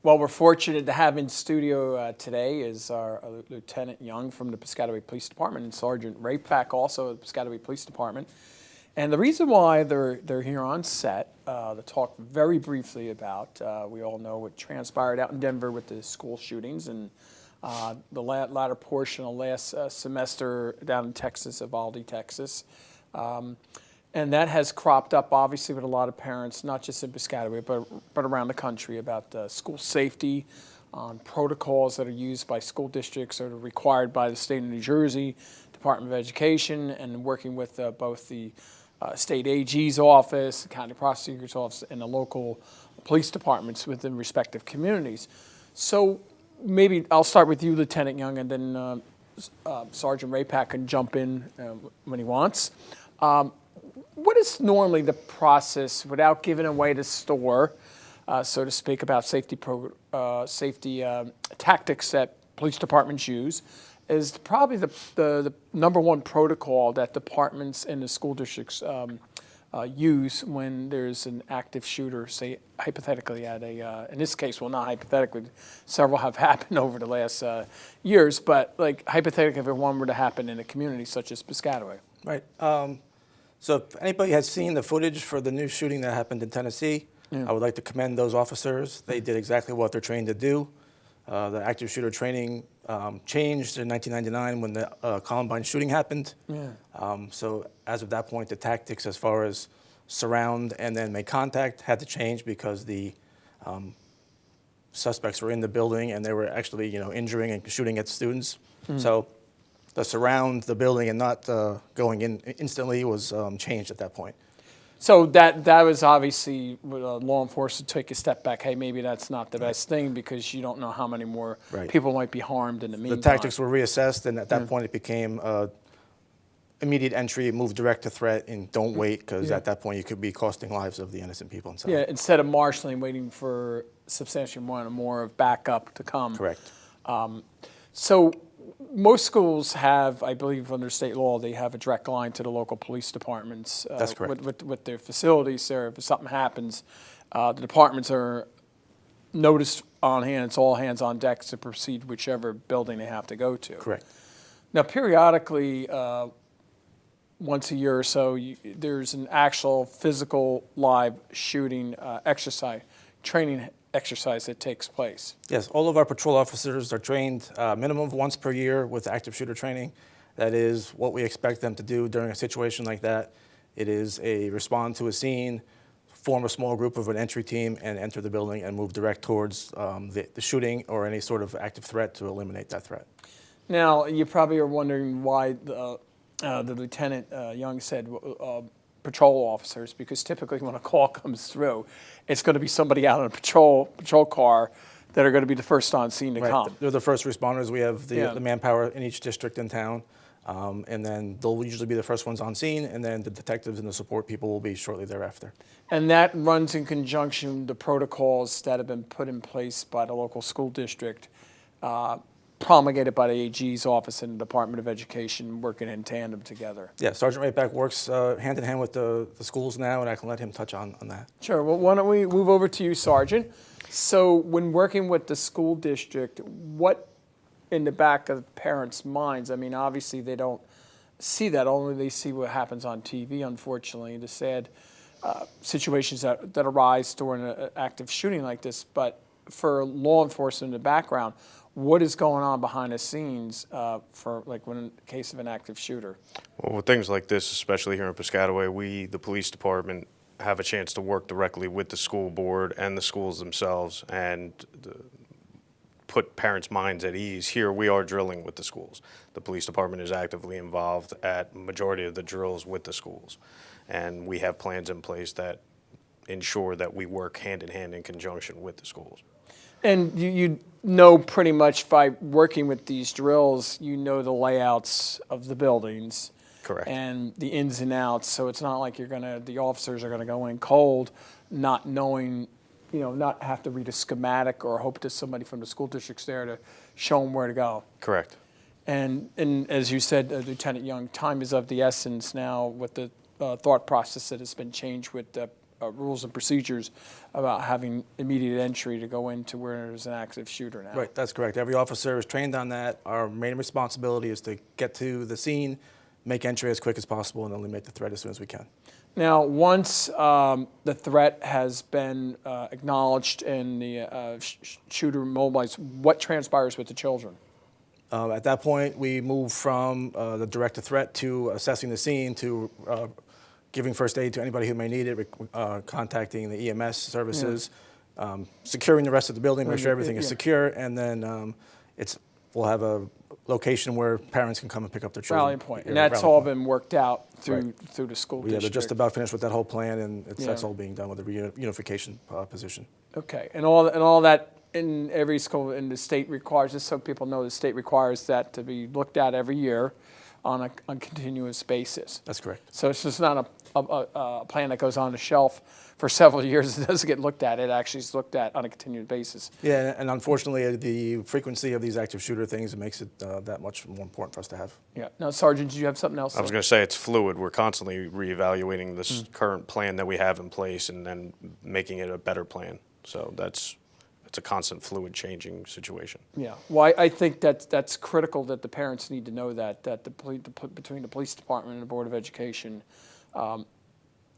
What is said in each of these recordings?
Well, we're fortunate to have in studio today is our Lieutenant Young from the Piscataway Police Department and Sergeant Rapach, also of the Piscataway Police Department. And the reason why they're here on set to talk very briefly about, we all know what transpired out in Denver with the school shootings and the latter portion of last semester down in Texas, Uvalde, Texas. And that has cropped up, obviously, with a lot of parents, not just in Piscataway, but around the country, about school safety, protocols that are used by school districts that are required by the state of New Jersey, Department of Education, and working with both the state AG's office, the county prosecutor's office, and the local police departments within respective communities. So maybe I'll start with you, Lieutenant Young, and then Sergeant Rapach can jump in when he wants. What is normally the process, without giving away the store, so to speak, about safety tactics that police departments use, is probably the number one protocol that departments and the school districts use when there's an active shooter, say hypothetically at a, in this case, well, not hypothetically, several have happened over the last years, but like hypothetically if one were to happen in a community such as Piscataway. Right. So if anybody has seen the footage for the new shooting that happened in Tennessee, I would like to commend those officers. They did exactly what they're trained to do. The active shooter training changed in 1999 when the Columbine shooting happened. So as of that point, the tactics as far as surround and then make contact had to change because the suspects were in the building and they were actually, injuring and shooting at students. So the surround the building and not going in instantly was changed at that point. So that was obviously law enforcement take a step back. Hey, maybe that's not the best thing because you don't know how many more people might be harmed in the meantime. The tactics were reassessed, and at that point it became immediate entry, move direct to threat, and don't wait because at that point you could be costing lives of the innocent people inside. Yeah, instead of marshaling, waiting for substantially more of backup to come. Correct. So most schools have, I believe under state law, they have a direct line to the local police departments. That's correct. With their facilities there. If something happens, the departments are noticed on hand. It's all hands on deck to proceed whichever building they have to go to. Correct. Now, periodically, once a year or so, there's an actual physical live shooting training exercise that takes place. Yes, all of our patrol officers are trained minimum of once per year with active shooter training. That is what we expect them to do during a situation like that. It is respond to a scene, form a small group of an entry team, and enter the building and move direct towards the shooting or any sort of active threat to eliminate that threat. Now, you probably are wondering why the Lieutenant Young said patrol officers, because typically when a call comes through, it's going to be somebody out in a patrol car that are going to be the first on scene to come. They're the first responders. We have the manpower in each district in town, and then they'll usually be the first ones on scene, and then the detectives and the support people will be shortly thereafter. And that runs in conjunction with the protocols that have been put in place by the local school district, promulgated by the AG's office and the Department of Education, working in tandem together. Yeah, Sergeant Rapach works hand in hand with the schools now, and I can let him touch on that. Sure. Well, why don't we move over to you, Sergeant? So when working with the school district, what in the back of parents' minds, I mean, obviously they don't see that, only they see what happens on TV, unfortunately, the sad situations that arise during an active shooting like this. But for law enforcement in the background, what is going on behind the scenes for, like, when in the case of an active shooter? Well, with things like this, especially here in Piscataway, we, the police department, have a chance to work directly with the school board and the schools themselves and put parents' minds at ease. Here we are drilling with the schools. The police department is actively involved at majority of the drills with the schools. And we have plans in place that ensure that we work hand in hand in conjunction with the schools. And you know pretty much by working with these drills, you know the layouts of the buildings. Correct. And the ins and outs. So it's not like the officers are gonna go in cold, not knowing, not have to read a schematic or hope that somebody from the school district's there to show them where to go. Correct. And as you said, Lieutenant Young, time is of the essence now with the thought process that has been changed with rules and procedures about having immediate entry to go into where there's an active shooter now. Right, that's correct. Every officer is trained on that. Our main responsibility is to get to the scene, make entry as quick as possible, and only make the threat as soon as we can. Now, once the threat has been acknowledged and the shooter mobilized, what transpires with the children? At that point, we move from the direct threat to assessing the scene to giving first aid to anybody who may need it, contacting the EMS services, securing the rest of the building, make sure everything is secure, and then we'll have a location where parents can come and pick up their children. Rally point, and that's all been worked out through the school district. Yeah, they're just about finished with that whole plan, and that's all being done with the reunification position. Okay, and all that in every school in the state requires, just so people know, the state requires that to be looked at every year on a continuous basis. That's correct. So it's just not a plan that goes on the shelf for several years. It doesn't get looked at. It actually is looked at on a continuous basis. Yeah, and unfortunately, the frequency of these active shooter things, it makes it that much more important for us to have. Yeah. Now, Sergeant, did you have something else? I was going to say it's fluid. We're constantly reevaluating this current plan that we have in place and then making it a better plan. So it's a constant fluid changing situation. Yeah. Well, I think that's critical that the parents need to know that between the police department and the Board of Education,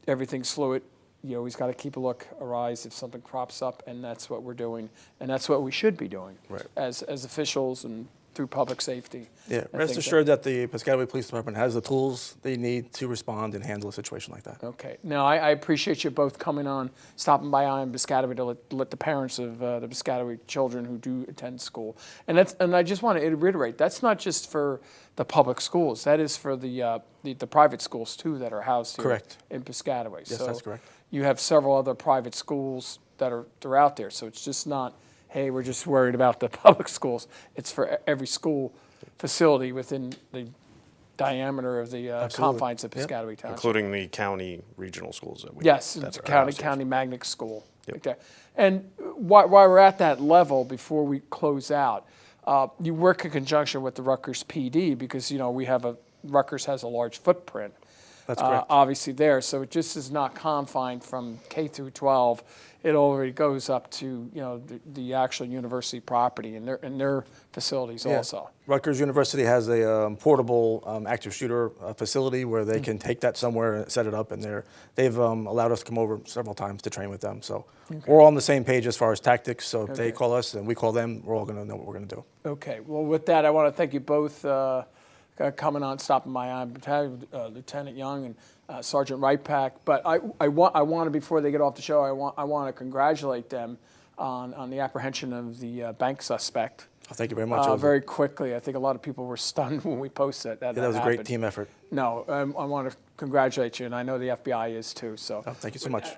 everything's fluid. You always got to keep a eyes if something crops up, and that's what we're doing, and that's what we should be doing as officials and through public safety. Yeah, rest assured that the Piscataway Police Department has the tools they need to respond and handle a situation like that. Okay. Now, I appreciate you both coming on, stopping by on Piscataway to let the parents of the Piscataway children who do attend school. And I just want to reiterate, that's not just for the public schools. That is for the private schools, too, that are housed here in Piscataway. Yes, that's correct. You have several other private schools that are out there, so it's just not, hey, we're just worried about the public schools. It's for every school facility within the diameter of the confines of Piscataway Township. Including the county regional schools that we Yes, it's county magnet school. Yep. Okay. And while we're at that level, before we close out, you work in conjunction with the Rutgers PD because, Rutgers has a large footprint. That's correct. Obviously there, so it just is not confined from K through 12. It already goes up to the actual university property and their facilities also. Rutgers University has a portable active shooter facility where they can take that somewhere and set it up, and they've allowed us to come over several times to train with them. So we're all on the same page as far as tactics. So if they call us and we call them, we're all going to know what we're going to do. Okay. Well, with that, I want to thank you both. Coming on, stopping by, Lieutenant Young and Sergeant Rapach. But I want to, before they get off the show, I want to congratulate them on the apprehension of the bank suspect. Oh, thank you very much. Very quickly. I think a lot of people were stunned when we posted that. That was a great team effort. No, I want to congratulate you, and I know the FBI is too. So thank you so much.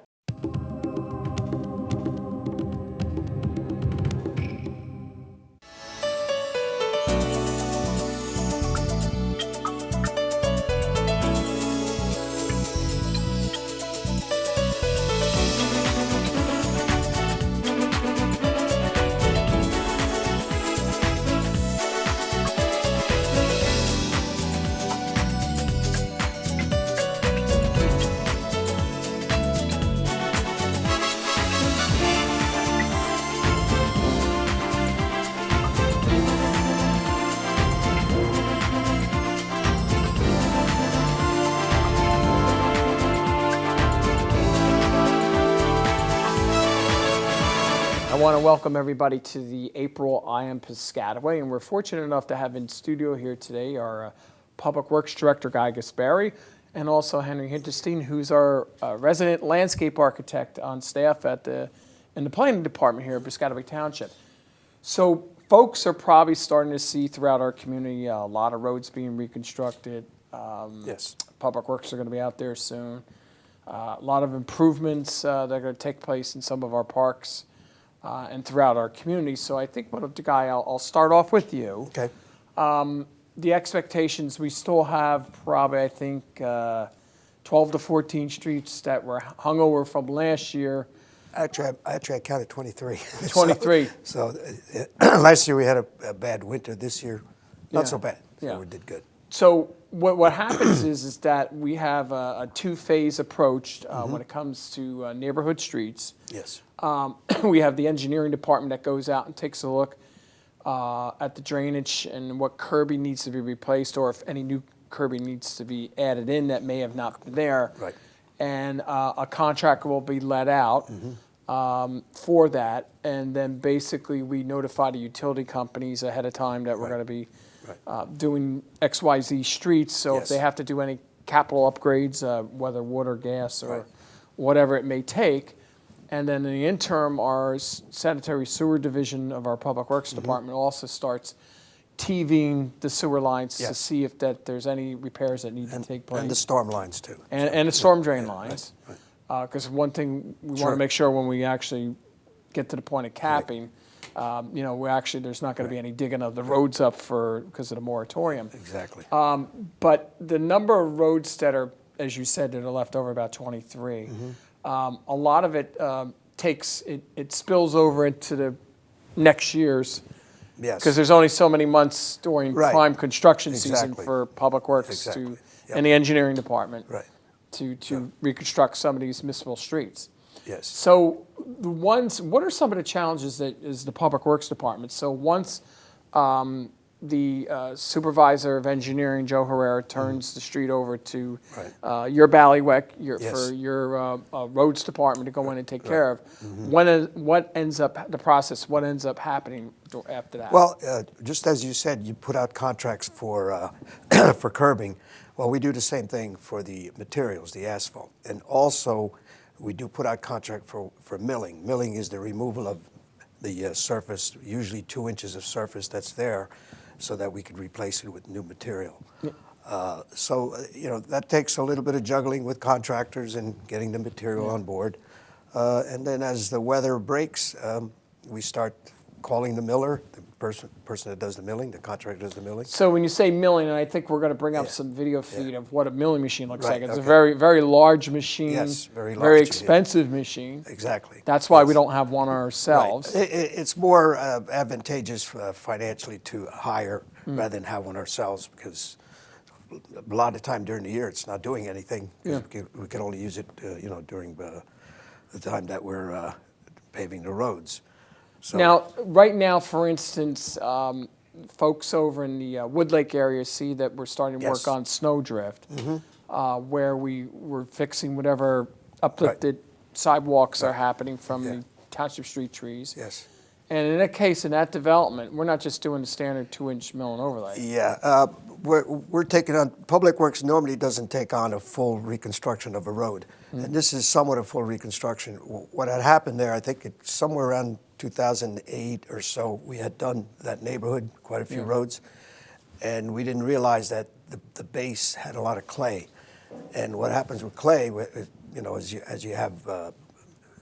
I want to welcome everybody to the April I Am Piscataway, and we're fortunate enough to have in studio here today our Public Works Director, Guy Gaspari, and also Henry Hinterstein, who's our resident landscape architect on staff in the planning department here at Piscataway Township. So folks are probably starting to see throughout our community a lot of roads being reconstructed. Yes. Public Works are going to be out there soon. A lot of improvements that are going to take place in some of our parks. And throughout our community. So I think, Guy, I'll start off with you. Okay. The expectations, we still have probably, I think, 12 to 14 streets that were hung over from last year. Actually, I counted 23. 23. So last year we had a bad winter. This year, not so bad. So we did good. So what happens is that we have a two-phase approach when it comes to neighborhood streets. Yes. We have the engineering department that goes out and takes a look at the drainage and what curbing needs to be replaced, or if any new curbing needs to be added in that may have not been there. Right. And a contractor will be let out for that, and then basically we notify the utility companies ahead of time that we're going to be doing XYZ streets. So if Yes. they have to do any capital upgrades, whether water, gas, or whatever it may take. And then in the interim, our sanitary sewer division of our public works department also starts TVing the sewer lines to Yes. see if there's any repairs that need to take place. And the storm lines too. And the storm drain lines. Because one thing we want to make sure when we actually get to the point of capping, there's not going to be any digging of the roads up because of the moratorium. Exactly. But the number of roads that are, as you said, that are left over, about 23, a lot of it it spills over into the next year's. Yes. Because there's only so many months during Right. prime construction season Exactly. for public works Exactly. Yep. and the engineering department Right. to reconstruct some of these municipal streets. Yes. So what are some of the challenges that is the public works department? So once the supervisor of engineering, Joe Herrera, turns the street over to your bailiwick, for your roads department to go in and take care of, what ends up the process? What ends up happening after that? Well, just as you said, you put out contracts for for curbing. Well, we do the same thing for the materials, the asphalt, and also we do put out contract for milling. Milling is the removal of the surface, usually 2 inches of surface that's there, so that we could replace it with new material. That takes a little bit of juggling with contractors and getting the material on board. And then as the weather breaks, we start calling the miller, the person that does the milling, the contractor does the milling. So when you say milling, and I think we're going to bring up some video feed of what a milling machine looks like. It's a okay. very, very large machine. Yes, very large, very yeah. expensive machine. Exactly. That's why we don't have one ourselves. Right. It's more advantageous financially to hire rather than have one ourselves, because a lot of the time during the year it's not doing anything. Yeah. We can only use it, during the time that we're paving the roads. So, Now, right now, for instance, folks over in the Wood Lake area see that we're starting to Yes. work on snowdrift, where we're fixing whatever uplifted sidewalks are happening from the township street trees. yes. And in that case, in that development, we're not just doing the standard 2-inch mill and overlay. Yeah, we're taking on, Public Works normally doesn't take on a full reconstruction of a road. And this is somewhat a full reconstruction. What had happened there, I think it's somewhere around 2008 or so, we had done that neighborhood, quite a few roads, and we didn't realize that the base had a lot of clay. And what happens with clay, as you have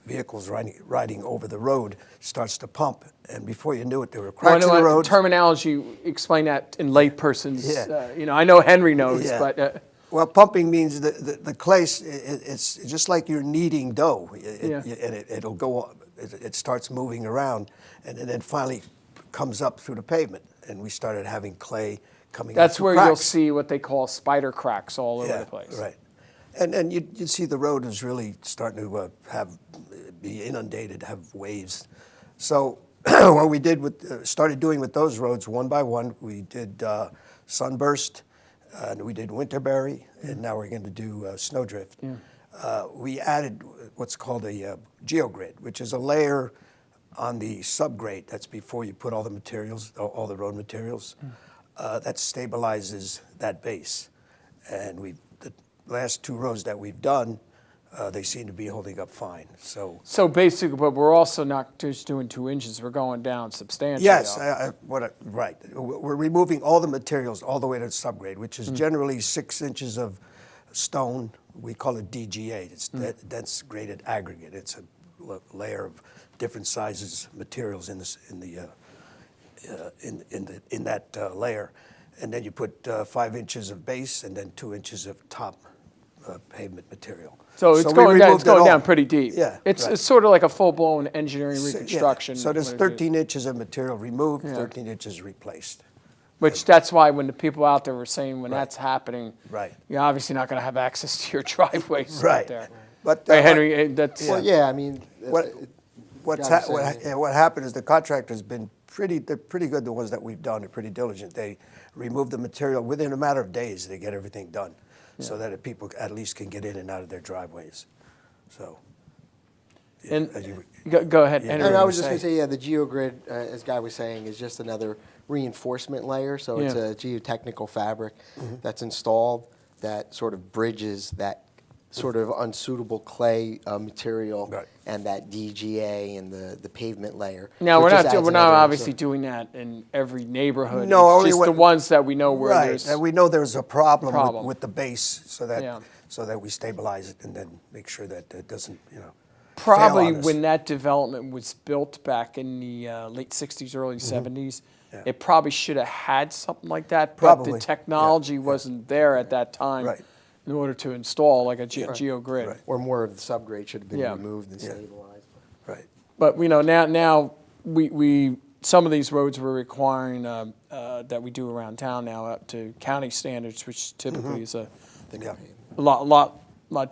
vehicles riding over the road, starts to pump, and before you knew it, there were cracks in the road. Terminology, explain that in layperson's. I know Henry knows, but Well, pumping means the clay. It's just like you're kneading dough, and it'll go. It starts moving around, and then finally comes up through the pavement. And we started having clay coming. that's up where cracks. you'll see what they call spider cracks all over the place. Right. And you'd see the road is really starting to be inundated, have waves. So what we did started doing with those roads one by one, we did Sunburst, and we did Winterberry, and now we're going to do Snowdrift. We added what's called a geogrid, which is a layer on the subgrade. That's before you put all the materials, all the road materials. That stabilizes that base. And the last 2 roads that we've done, they seem to be holding up fine. So basically, but we're also not just doing 2 inches. We're going down substantially. Yes, right. We're removing all the materials all the way to the subgrade, which is generally 6 inches of stone. We call it DGA. It's dense graded aggregate. It's a layer of different sizes materials in that layer, and then you put 5 inches of base and then 2 inches of top pavement material. So it's going down pretty deep. Yeah, it's sort of like a full-blown engineering reconstruction. So there's 13 inches of material removed, 13 inches replaced. Which that's why when the people out there were saying when that's happening, Right. you're obviously not going to have access to your driveways Right. out there. But Right, Henry, that's Well, yeah, I mean, what happened is the contractor's been they're pretty good, the ones that we've done, they're pretty diligent. They remove the material within a matter of days, they get everything done so that people at least can get in and out of their driveways. So. and as you- go ahead, Yeah. Henry. and I you was just were going to saying. say, yeah, the geogrid, as Guy was saying, is just another reinforcement layer. So it's Yeah. a geotechnical fabric that's installed that sort of bridges that sort of unsuitable clay material Right. and that DGA and the pavement layer. Now So it we're just not adds we're not another obviously sort doing that in every neighborhood. No, it's only just when- the ones that we know where Right, there's. and we know there's a problem, Problem. With the base, so Yeah. that we stabilize it and then make sure that it doesn't, Probably fail on us. when that development was built back in the late 60s, early Mm-hmm. 70s, Yeah. it probably should have had something like that, but Probably, the yeah, technology yeah. wasn't there at that time Right. in order to install like a geogrid. Right. or more of the subgrade should have been Yeah. removed and Yeah. stabilized. Right. But now we some of these roads we're requiring that we do around town now up to county standards, which typically is a Yeah. lot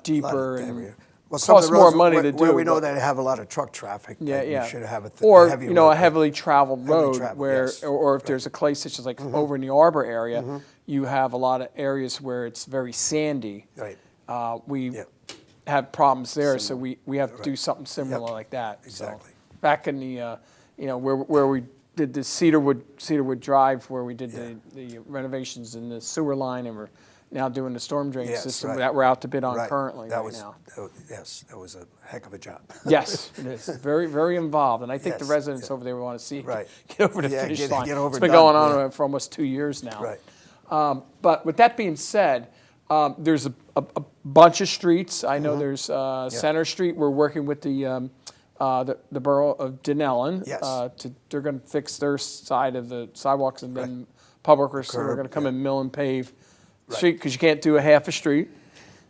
deeper Lot and heavier. Well, some of costs the more roads money where, to do. where we know but- that they have a lot of truck traffic. Yeah, that yeah. We should have Or heavier a road. heavily traveled Heavily road traveled, where, yes. or if there's a clay situation like over in the Arbor area, you have a lot of areas where it's very sandy. Right. We Yep. have problems there, so we have to do something similar Yep. like that. Exactly. So back in the where we did the Cedarwood Drive, where we did the renovations in the sewer line, and we're now doing the storm drain Yes, system right. that we're out to bid on Right. currently That right was, now. yes, that was a heck of a job. Yes, it is very, very involved, and I think the Yes, residents yeah. over there want to see it Right. get over the Yeah, finish get- line. get over It's been done, going on yeah. for almost 2 years now. Right. But with that being said, there's a bunch of streets. I know there's Center Street. We're working with the borough of Denellen. Yes. They're going to fix their side of the sidewalks, and then Public Works are Curb, going to come yeah. and mill and pave street because you can't do a half a street.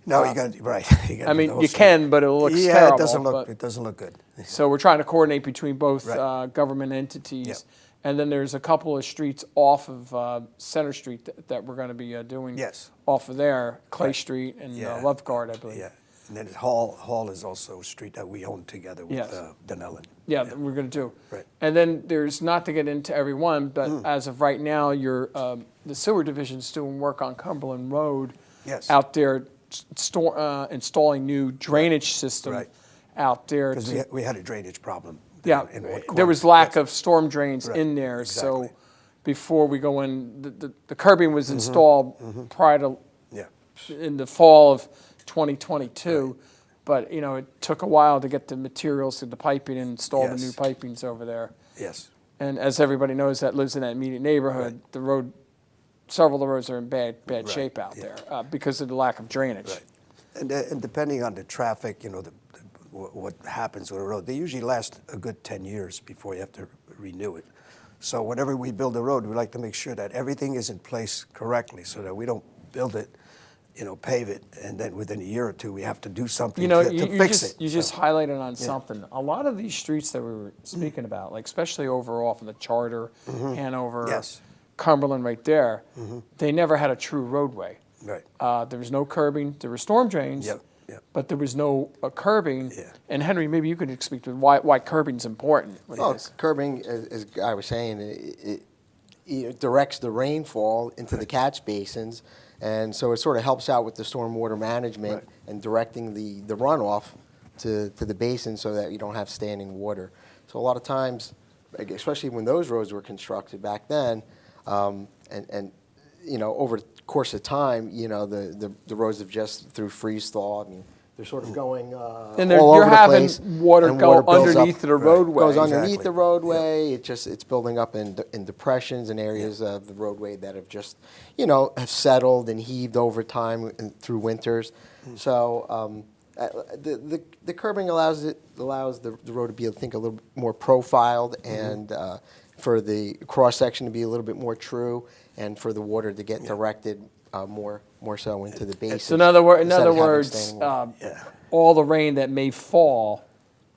No, you got right. You gotta I do mean, the whole you street. can, but it looks Yeah, terrible. it doesn't look. but- It doesn't look good. So we're trying to coordinate between both Right. government entities. Yep. And then there's a couple of streets off of Center Street that we're going to be doing Yes. off of there, Clay Right. Street and Yeah. Love Guard, I believe. Yeah, and then Hall is also a street that we own together with Yes. Denellen. Yeah, that we're going to do. Right. And then there's, not to get into every one, but as of right now, the sewer division's doing work on Cumberland Road. Yes. Out there, installing new drainage system Right. out there. Because we had a drainage problem. Yeah, there in one there corner. was lack Yes. of storm drains Right, in there, exactly. so before we go in, the curbing was installed prior to, Yeah. in the fall of 2022, but, it took a while to get the materials to the piping and install the Yes. new pipings over there. Yes. And as everybody knows that lives in that immediate neighborhood, the road, several of the roads are in bad Right, shape out yeah. there because of the lack of drainage. Right. And depending on the traffic, what happens with a road, they usually last a good 10 years before you have to renew it. So whenever we build a road, we like to make sure that everything is in place correctly so that we don't build it, pave it, and then within a year or two, we have to do something to fix it. You just highlighted on something. A lot of these streets that we were speaking about, like especially over off of the Charter, Hanover, Yes. Cumberland right there, they never had a true roadway. Right. There was no curbing. There were storm drains, Yep, yep. but there was no curbing. Yeah. And Henry, maybe you could speak to why curbing's important. What it Well, is. curbing, as I was saying, it directs the rainfall into the catch basins, and so it sort of helps out with the stormwater management Right. and directing the runoff to the basin so that you don't have standing water. So a lot of times, especially when those roads were constructed back then, and over the course of time, the roads have just through freeze thaw. I mean, they're sort of going And all you're over the having place, water and go builds up. underneath the roadway. Goes Exactly. underneath the roadway. It's building up in depressions and areas of the roadway that have just have settled and heaved over time through winters. So the curbing allows the road to be, I think, a little more profiled and for the cross section to be a little bit more true and for the water to get directed more so into the basin. So in other words, all the rain that may fall,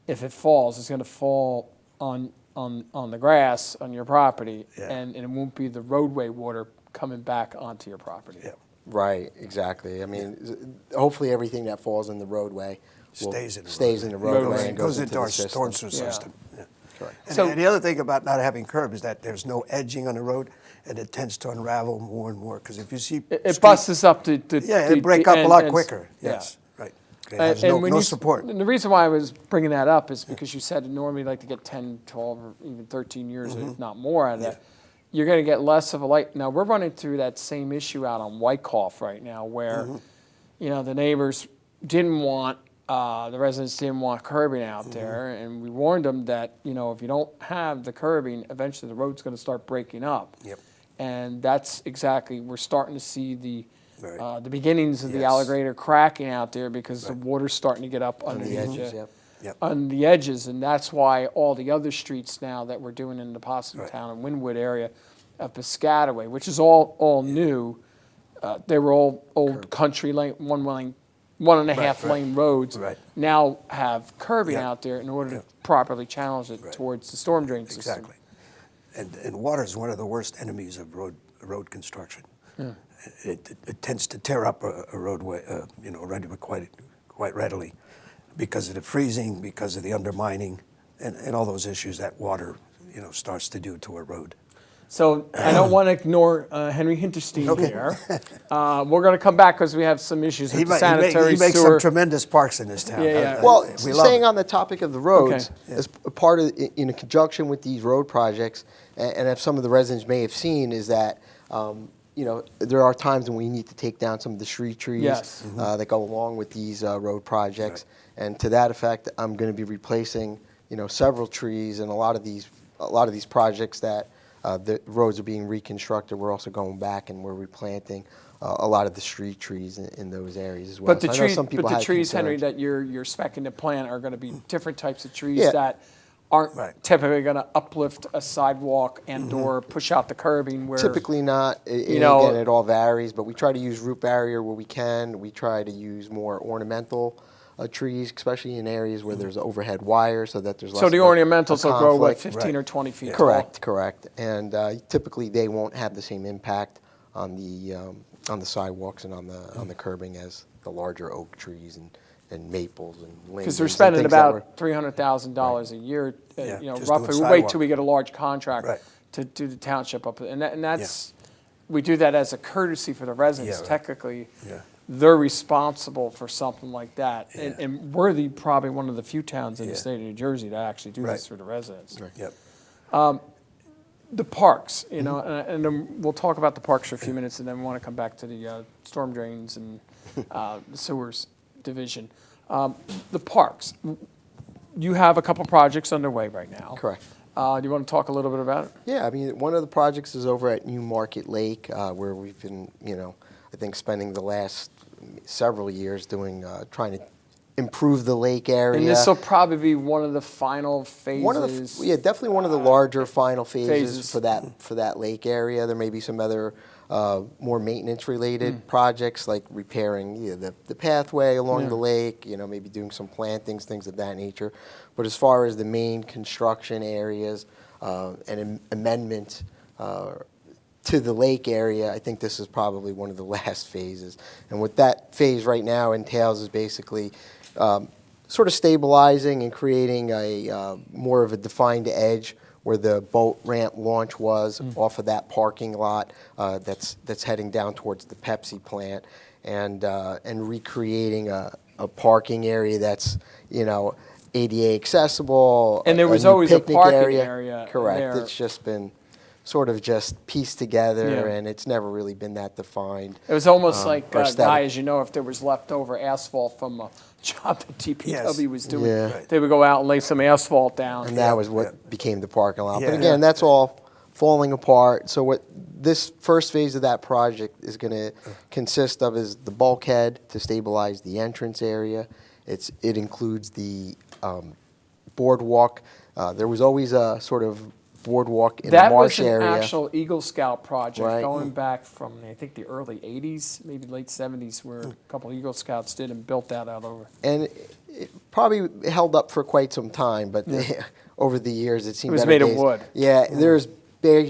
if it falls, is going to fall on on the grass on your property, Yeah. and it won't be the roadway water coming back onto your property. Yeah. Right, exactly. I mean, hopefully everything that falls in the roadway Stays in the roadway and Goes goes into our the system. storm sewer Yeah. system. Yeah. Correct. And, So- and the other thing about not having curb is that there's no edging on the road, and it tends to unravel more and more. Because if you see, It busts us up to yeah, it break up a lot quicker. Yeah. Yes, right. It has no when you support. And the reason why I was bringing that up is because you said normally you like to get 10, 12, or even 13 years, if not more, out of that. You're going to get less of a light. Now, we're running through that same issue out on Wyckoff right now where, you know, the neighbors didn't want, the residents didn't want curbing out there. And we warned them that, you know, if you don't have the curbing, eventually the road's going to start breaking up. Yep. And that's exactly, we're starting to see Right. the beginnings of the Yes. alligator cracking out there because the water's starting to get up On the edges, yep. Yep. on the edges, and that's why all the other streets now that we're doing in the Possum Right. Town and Wynwood area of Piscataway, which is all new, they were all old country lane, one and a half right. lane roads. Right. Now have curbing Yeah. out there in order Yeah. to properly challenge it Right. towards the storm drain system. Exactly. And water is one of the worst enemies of road construction. It tends to tear up a roadway, you know, quite readily because of the freezing, because of the undermining, and all those issues that water, you know, starts to do to a road. So I don't want to ignore Henry Hinterstein Okay. here. We're going to come back because we have some issues with the sanitary he makes sewer. some tremendous parks in this town. Yeah, yeah. Well, we love staying it. on the topic of the roads, Okay. as a part of, in conjunction with these road projects, and if some of the residents may have seen, is that, you know, there are times when we need to take down some of the street trees Yes. that go along with these road projects. And to that effect, I'm going to be replacing, you know, several trees, and a lot of these projects that the roads are being reconstructed. We're also going back and we're replanting a lot of the street trees in those areas as well. But the So I know trees, some people had Henry, concerns. that you're specking to plant are going to be different types of trees Yeah. that aren't Right. typically going to uplift a sidewalk and/or push out the curbing. Where Typically not. you know- Again, it all varies, but we try to use root barrier where we can. We try to use more ornamental trees, especially in areas where there's overhead wire, so that there's less. so the of a ornamentals will grow like conflict. 15 Right. or 20 feet. Correct, correct. And typically they won't have the same impact on the sidewalks and on the curbing as the larger oak trees and maples and limbs. Because we're spending about $300,000 a year, Yeah, you know, just doing roughly. We'll wait sidewalk. till we get a large contract Right. to do the township up, and that's we do that as a courtesy for the residents. Yeah, right. Technically, Yeah. they're responsible for something like that, Yeah. and we're probably one of the few towns in the Yeah. state of New Jersey that actually do Right. this for the residents. Yep. The parks, you know, Mm-hmm. and then we'll talk about the parks for a few minutes, and then we want to come back to the storm drains and the sewers division. The parks, you have a couple projects underway right now. Correct. Do you want to talk a little bit about it? Yeah, I mean, one of the projects is over at New Market Lake, where we've been, you know, I think spending the last several years doing, trying to improve the lake area. And this will probably be one of the final phases. One of the, yeah, definitely one of the larger final phases phases. for that lake area. There may be some other more maintenance-related projects like repairing the pathway along the lake. You know, maybe doing some plantings, things of that nature. But as far as the main construction areas and amendment to the lake area, I think this is probably one of the last phases. And what that phase right now entails is basically sort of stabilizing and creating a more of a defined edge where the boat ramp launch was off of that parking lot that's heading down towards the Pepsi plant, and recreating a parking area that's, you know, ADA accessible. And there was new always a picnic parking area Correct. there. It's just been sort of just pieced together, Yeah. and it's never really been that defined. It was almost like, or aesthetic. Guy, as you know, if there was leftover asphalt from a job that DPW Yes. was doing, Yeah. Right. they would go out and lay some asphalt down. And that was what became the parking lot. Yeah. But again, that's all falling apart. So what this first phase of that project is going to consist of is the bulkhead to stabilize the entrance area. It includes the boardwalk. There was always a sort of boardwalk in That the marsh was an area. actual Eagle Scout project Right. going back from, I think, the early 80s, maybe late 70s, where a couple Eagle Scouts did and built that out over. And it probably held up for quite some time, but over the years, it's seen It was better made of days. wood. Yeah, there's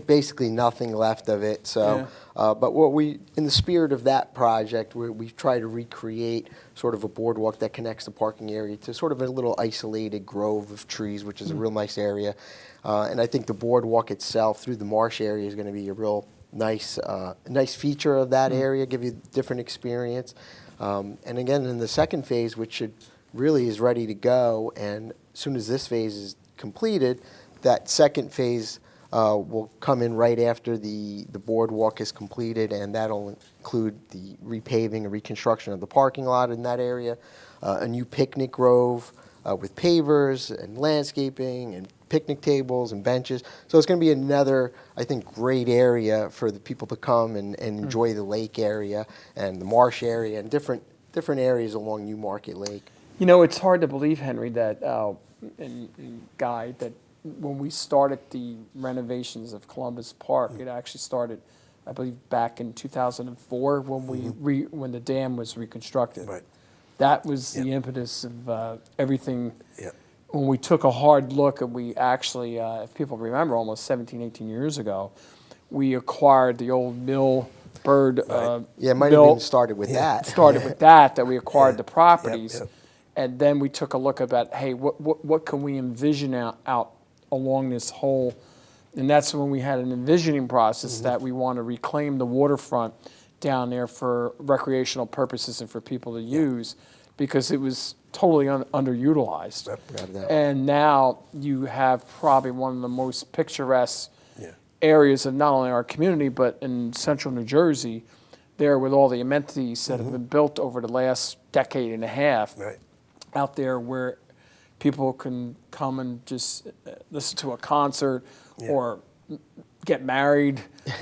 basically nothing left of it. So, but what we, in the spirit of that project, we try to recreate sort of a boardwalk that connects the parking area to sort of a little isolated grove of trees, which is a real nice area. And I think the boardwalk itself through the marsh area is going to be a real nice feature of that area, give you a different experience. And again, in the second phase, which really is ready to go, and as soon as this phase is completed, that second phase will come in right after the boardwalk is completed, and that'll include the repaving and reconstruction of the parking lot in that area, a new picnic grove with pavers and landscaping and picnic tables and benches. So it's going to be another, I think, great area for the people to come and enjoy the lake area and the marsh area and different areas along New Market Lake. You know, it's hard to believe, Henry, that and Guy, that when we started the renovations of Columbus Park, it actually started, I believe, back in 2004 when when the dam was reconstructed. Right. That was the impetus of everything. Yeah. When we took a hard look, and we actually, if people remember, almost 17, 18 years ago, we acquired the old mill bird. Yeah, it might have been started with that. Started with that we acquired the properties. Yep. And then we took a look about, hey, what can we envision out along this whole, and that's when we had an envisioning process that we want to reclaim the waterfront down there for recreational purposes and for people to use, because it was totally underutilized. And now you have probably one of the most picturesque areas of not only our community, but in central New Jersey, there with all the amenities that have been built over the last decade and a half. Right. Out there where people can come and just listen to a concert or get married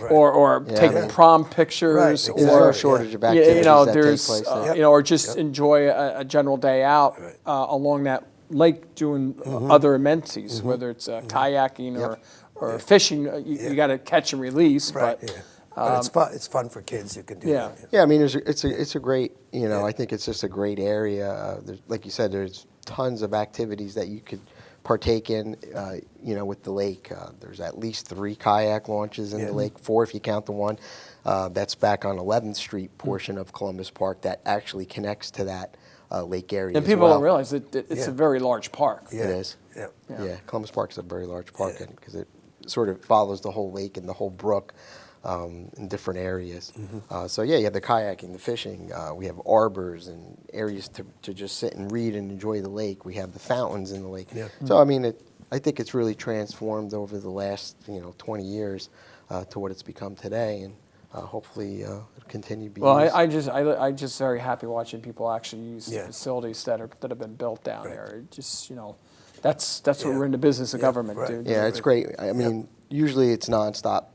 or take prom pictures Right, There's or no shortage of activities you know, that take there's place there. you know, or just enjoy a general day out along that lake doing other amenities, whether it's kayaking or fishing. You got to catch and release, Right. but But it's fun. It's fun for kids. You can do that. Yeah, I mean, it's a great, you know, I think it's just a great area. Like you said, there's tons of activities that you could partake in, you know, with the lake. There's at least 3 kayak launches in the lake, 4 if you count the one that's back on 11th Street portion of Columbus Park that actually connects to that lake area. and people don't realize that it's a very large park. It is. Yeah. Yeah, Columbus Park is a very large park because it sort of follows the whole lake and the whole brook. In different areas. So yeah, you have the kayaking, the fishing. We have arbors and areas to just sit and read and enjoy the lake. We have the fountains in the lake. Yeah. So I mean, I think it's really transformed over the last 20 years to what it's become today, and hopefully it'll continue to be. Well, used. I just very happy watching people actually use the facilities that have been built down there. It just that's what we're in the business of government, dude. Yeah, it's great. I mean, usually it's nonstop.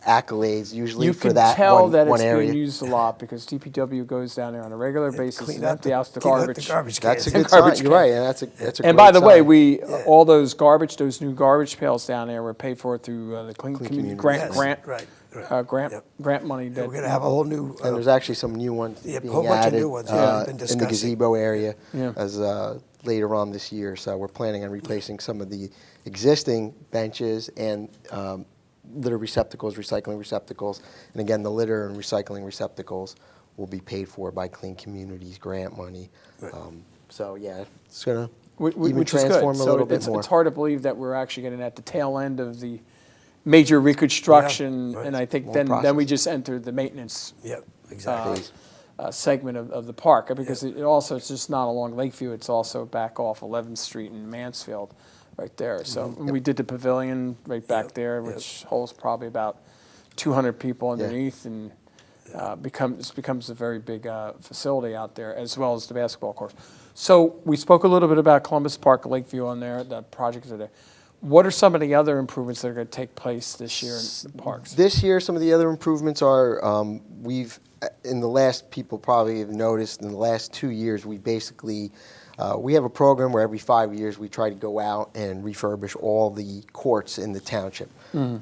Accolades usually for that You can tell that one it's area. being used a lot because DPW goes down there on a regular basis Clean and up empty the- out the clean up garbage. the garbage That's a cans. good sign. Garbage You're right, and that's a And great by the way, sign. all those new garbage pails down there were paid for through the Clean Community Communities. grant Right. grant money. We're going to have a whole new. And there's actually some new ones Yeah, a being whole bunch of added new ones, been in the discussing. gazebo area Yeah. as later on this year. So we're planning on replacing some of the existing benches and litter receptacles, recycling receptacles. And again, the litter and recycling receptacles will be paid for by Clean Communities grant money. So yeah, it's going to even which is good. transform a So little bit more. It's hard to believe that we're actually getting at the tail end of the major reconstruction, right. and I think Long then process. we just enter the maintenance Yep. Exactly. segment of the park, because it's just not along Lakeview, it's also back off 11th Street in Mansfield right there. So we did the pavilion right back there, which holds probably about 200 people underneath, and becomes a very big facility out there, as well as the basketball court. So we spoke a little bit about Columbus Park, Lakeview on there, the projects are there. What are some of the other improvements that are going to take place this year in the parks? This year, some of the other improvements are we've, in the last, people probably have noticed, in the last 2 years, we basically, we have a program where every 5 years we try to go out and refurbish all the courts in the township.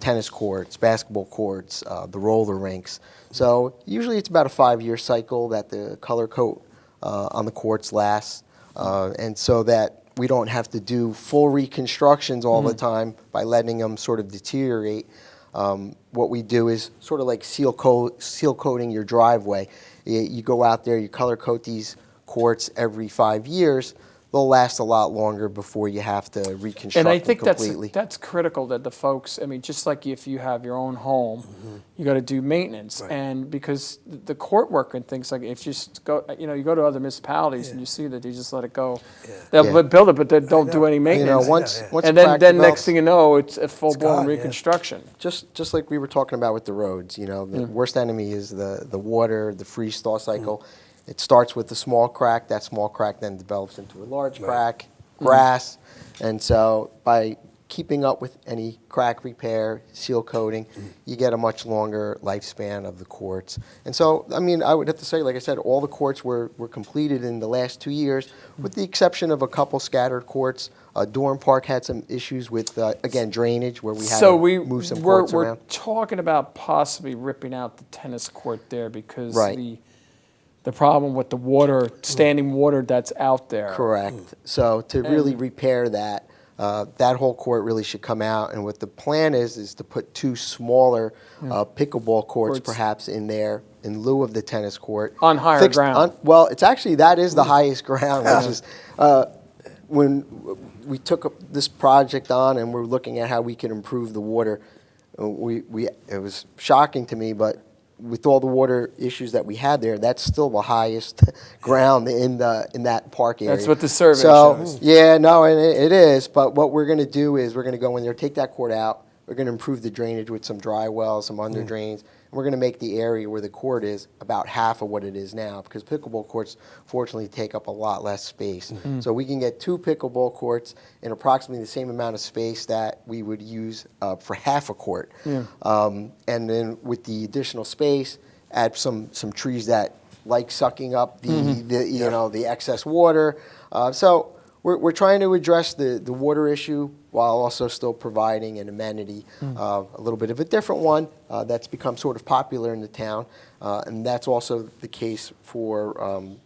Tennis courts, basketball courts, the roller rinks. So usually it's about a 5-year cycle that the color coat on the courts lasts. And so that we don't have to do full reconstructions all the time by letting them sort of deteriorate. What we do is sort of like seal coating your driveway. You go out there, you color coat these courts every 5 years. They'll last a lot longer before you have to reconstruct And I think them completely. that's critical that the folks, I mean, just like if you have your own home, you got to do maintenance. Right. And because the court work and things like, if you just go, you go to other municipalities and you see that they just let it go. They'll Yeah. build it, but they don't do any You maintenance. know, once And a then crack next develops- thing you know, it's a full-blown gone, yeah. reconstruction. just like we were talking about with the roads, the worst enemy is the water, the freeze-thaw cycle. It starts with a small crack. That small crack then develops into a large crack, grass. And so by keeping up with any crack repair, seal coating, you get a much longer lifespan of the courts. And so, I mean, I would have to say, like I said, all the courts were completed in the last 2 years, with the exception of a couple scattered courts. Durham Park had some issues with, again, drainage, where we had So to move some we're courts around. talking about possibly ripping out the tennis court there because Right. the problem with the water, standing water that's out there. Correct. So to really repair that, that whole court really should come out. And what the plan is to put 2 smaller pickleball courts perhaps in there in lieu of the tennis court. On higher ground. Well, it's actually, that is the highest ground, which is, when we took this project on and we're looking at how we can improve the water, it was shocking to me, but with all the water issues that we had there, that's still the highest ground in that park area. That's what the survey so, shows. Yeah, no, and it is. But what we're going to do is we're going to go in there, take that court out. We're going to improve the drainage with some dry wells, some under drains. And we're going to make the area where the court is about half of what it is now, because pickleball courts, fortunately, take up a lot less space. So we can get 2 pickleball courts in approximately the same amount of space that we would use for half a court. And then with the additional space, add some trees that like sucking up the excess water. So we're trying to address the water issue while also still providing an amenity, a little bit of a different one that's become sort of popular in the town. And that's also the case for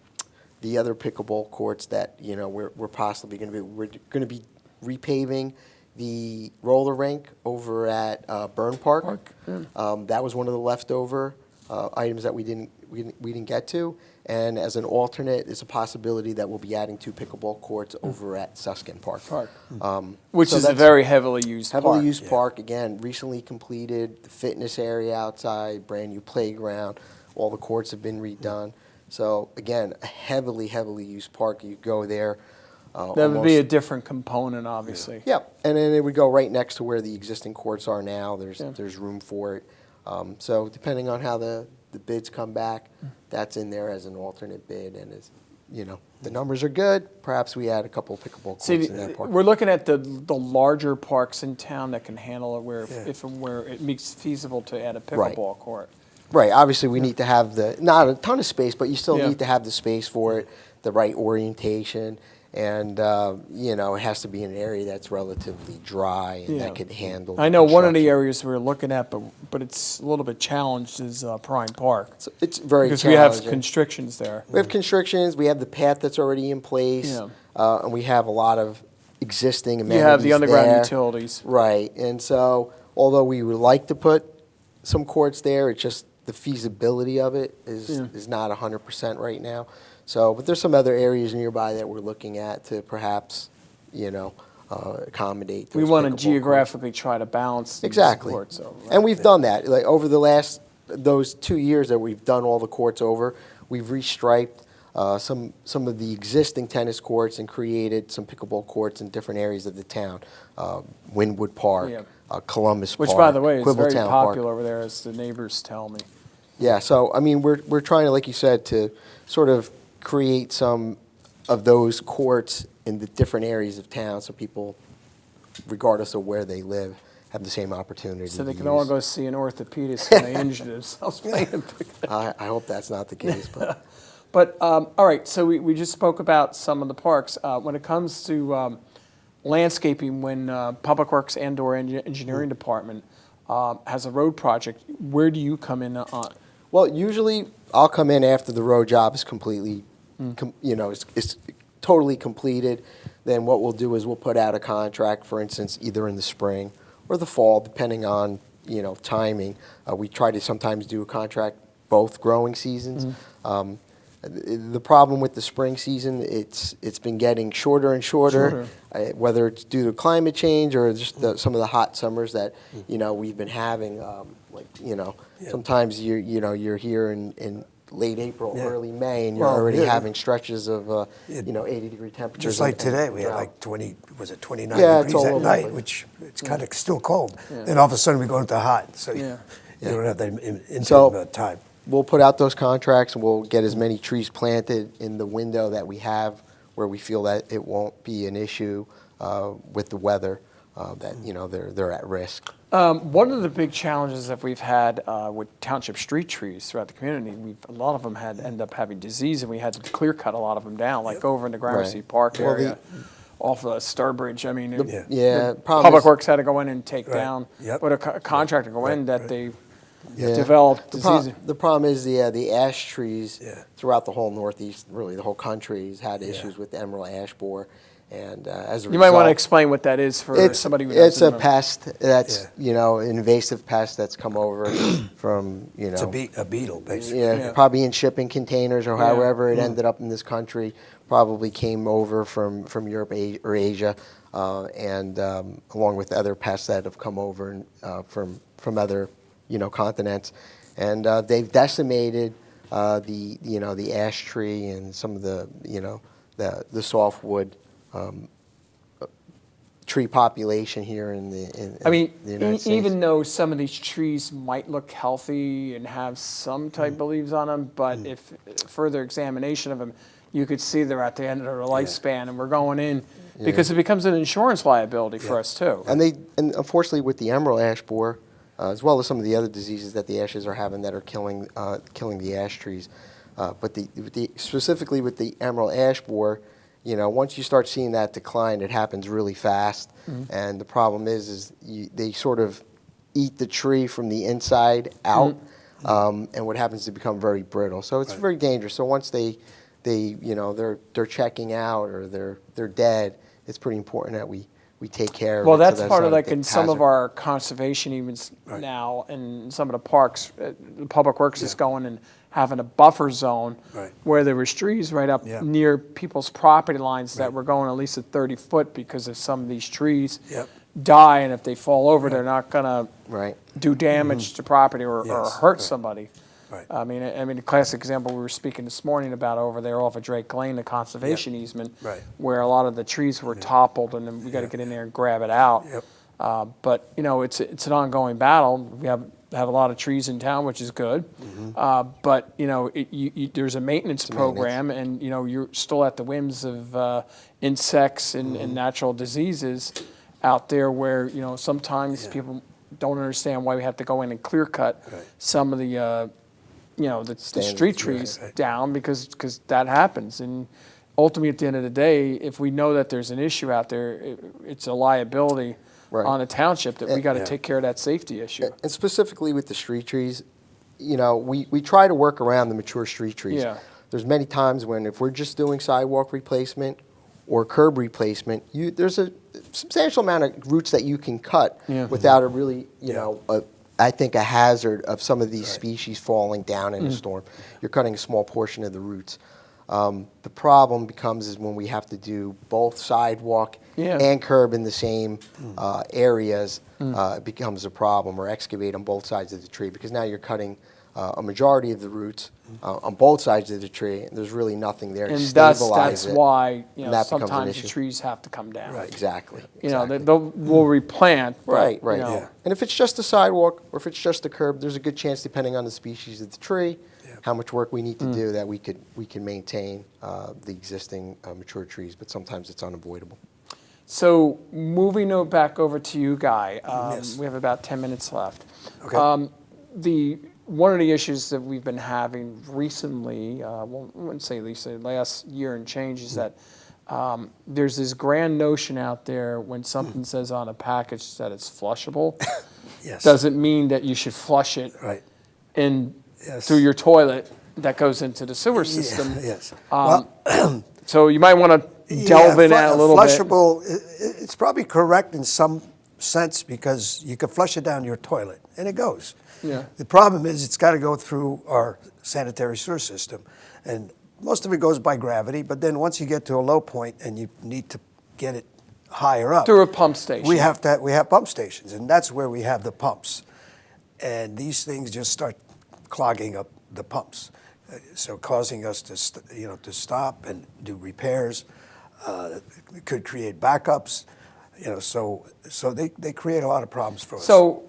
the other pickleball courts that we're possibly going to be. We're going to be repaving the roller rink over at Burn Park. That was one of the leftover items that we didn't get to. And as an alternate, it's a possibility that we'll be adding 2 pickleball courts over at Suskin Park. Which so is a that's very heavily used heavily park. used park. Again, recently completed, the fitness area outside, brand new playground. All the courts have been redone. So again, a heavily used park. You go there. That would be a different component, obviously. Yeah, and then it would go right next to where the existing courts are now. There's room for it. So depending on how the bids come back, that's in there as an alternate bid. And as the numbers are good, perhaps we add a couple of pickleball courts in that park. We're looking at the larger parks in town that can handle it, where if and where it makes feasible to add a pickleball court. Right. Obviously, we need to have not a ton of space, but you still Yeah. need to have the space for it, the right orientation. And, it has to be an area that's relatively dry and that could handle I know one of the construction. areas we're looking at, but it's a little bit challenged, is Prime Park. It's very Because we have challenging. constrictions there. We have constrictions. We have the path that's already in place. And we have a lot of existing amenities You have the underground there. utilities. Right. And so, although we would like to put some courts there, it's just the feasibility of it is not 100% right now. So, but there's some other areas nearby that we're looking at to perhaps, accommodate. We those want to pickleball geographically try to balance these Exactly. courts over. And we've done that. Like over those 2 years that we've done all the courts over, we've restriped some of the existing tennis courts and created some pickleball courts in different areas of the town. Wynwood Park, Columbus Which, Park, by the way, is very Quibbletown Park. popular over there, as the neighbors tell me. Yeah, so I mean, we're trying to, like you said, to sort of create some of those courts in the different areas of town, so people, regardless of where they live, have the same opportunity. So they to can all use. go see an orthopedist when they injured themselves playing pickleball. I hope that's not the case, but But, all right, so we just spoke about some of the parks. When it comes to landscaping, when Public Works and/or Engineering Department has a road project, where do you come in on? well, usually I'll come in after the road job is completely, is totally completed, then what we'll do is we'll put out a contract, for instance, either in the spring or the fall, depending on, timing. We try to sometimes do a contract both growing seasons. The problem with the spring season, it's been getting shorter and shorter, whether it's due to climate change or just some of the hot summers that we've been having. Sometimes you're here in late April, early May, and you're already having stretches of 80-degree temperatures. Just like and today, we had drought. like 29 Yeah, it's degrees all at over night, the place. which it's kind of still cold. Then all of a sudden we go into hot, so you don't have that interim time. We'll put out those contracts, and we'll get as many trees planted in the window that we have where we feel that it won't be an issue with the weather, that they're at risk. One of the big challenges that we've had with township street trees throughout the community, a lot of them end up having disease, and we had to clear cut a lot of them down, like over in the Gramercy Park area, off of Sturbridge. I mean, Public Works had to go in and take down, but a contractor go in that they developed disease. The problem is the ash trees throughout the whole Northeast, really the whole country, has had issues with the emerald ash borer. And as a result, you might want to explain what that is for somebody who doesn't It's a know. pest that's, an invasive pest that's come over from, It's a beetle, basically. probably in shipping containers or however it ended up in this country, probably came over from Europe or Asia, and along with other pests that have come over from other, continents. And they've decimated the ash tree and some of the softwood tree population here in the United States. Even though some of these trees might look healthy and have some type of leaves on them, but if further examination of them, you could see they're at the end of their lifespan, and we're going in because it becomes an insurance liability for us too. And unfortunately with the emerald ash borer, as well as some of the other diseases that the ashes are having that are killing the ash trees, but specifically with the emerald ash borer, once you start seeing that decline, it happens really fast. And the problem is they sort of eat the tree from the inside out, and what happens is they become very brittle. So it's very dangerous. So once they're checking out or they're dead, it's pretty important that we take care of it. Well, that's so part of not a like in some hazard. of our conservation events now, in some of the parks, the Public Works is going and having a buffer zone where there was trees right up near people's property lines that were going at least at 30 foot because of some of these trees die, and if they fall over, they're not going to do damage to property or hurt somebody. I mean, a classic example we were speaking this morning about over there off of Drake Lane, the conservation easement, where a lot of the trees were toppled, and then we got to get in there and grab it out. But it's an ongoing battle. We have a lot of trees in town, which is good. But there's a maintenance program, and you're still at the whims of insects and natural diseases out there, where sometimes people don't understand why we have to go in and clear cut some of the the street trees down because that happens. And ultimately, at the end of the day, if we know that there's an issue out there, it's a liability on the township that we got to take care of that safety issue. And specifically with the street trees, we try to work around the mature street trees. There's many times when if we're just doing sidewalk replacement or curb replacement, there's a substantial amount of roots that you can cut without a really, I think a hazard of some of these species falling down in a storm. You're cutting a small portion of the roots. The problem becomes is when we have to do both sidewalk and curb in the same areas, it becomes a problem, or excavate on both sides of the tree, because now you're cutting a majority of the roots on both sides of the tree, and there's really nothing there to stabilize that's it. why that sometimes the trees have to come down. Exactly. We'll replant. Right. And if it's just a sidewalk or if it's just a curb, there's a good chance, depending on the species of the tree, how much work we need to do, that we can maintain the existing mature trees, but sometimes it's unavoidable. So moving back over to you, Guy, we have about 10 minutes left. Okay. One of the issues that we've been having recently, I wouldn't say last year and change, is that there's this grand notion out there when something says on a package that it's flushable, doesn't mean that you should flush it through your toilet that goes into the sewer system. So you might want to delve in that a little bit. Flushable, it's probably correct in some sense because you can flush it down your toilet and it goes. Yeah. The problem is it's got to go through our sanitary sewer system, and most of it goes by gravity. But then once you get to a low point and you need to get it higher up, Through a pump station. we have pump stations, and that's where we have the pumps. And these things just start clogging up the pumps, so causing us to stop and do repairs. It could create backups, so they create a lot of problems for us. So